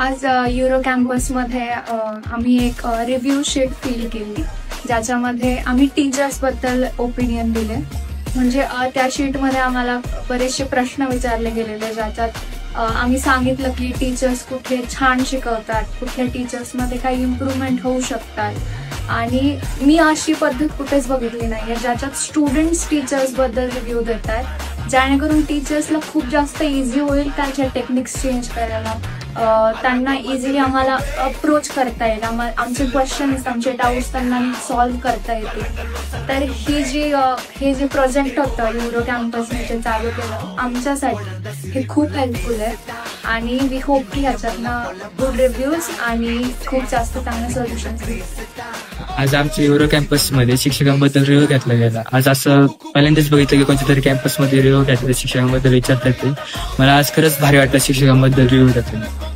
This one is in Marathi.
आज युरो कॅम्पसमध्ये आम्ही एक रिव्ह्यू शीट फिल केली, ज्याच्यामध्ये आम्ही टीचर्सबद्दल ओपिनियन दिले. म्हणजे त्या शीटमध्ये आम्हाला बरेचसे प्रश्न विचारले गेलेले, ज्याच्यात आम्ही सांगितलं की टीचर्स कुठे छान शिकवतात, कुठल्या टीचर्समध्ये काही इम्प्रूव्हमेंट होऊ शकतात. आणि मी अशी पद्धत कुठेच बघितली नाही ज्याच्यात स्टुडंट्स टीचर्सबद्दल रिव्ह्यू देतात, जेणेकरून टीचर्सला खूप जास्त इझी होईल त्यांच्या टेक्निक्स चेंज करायला, त्यांना इझिली आम्हाला अप्रोच करता येईल, आमचे क्वेश्चन्स, आमचे डाऊट्स त्यांना सॉल्व्ह करता येतील. तर हे जे प्रोजेक्ट होतं युरो कॅम्पसने जे चालू केलं आमच्यासाठी, हे खूप हेल्पफुल आहे. आणि वी होप की ह्याच्यातनं गुड रिव्ह्यूज आणि खूप जास्त चांगले सोल्युशन्स मिळतील. आज आमच्या युरो कॅम्पसमध्ये शिक्षकांबद्दल रिव्ह्यू घेतला गेला. आज असं पहिल्यांदाच बघितलं की कोणत्या तरी कॅम्पसमध्ये रिव्ह्यू घेतला शिक्षकांबद्दल विचारतात. मला आज खरंच भारी वाटलं शिक्षकांबद्दल रिव्ह्यू घेतला.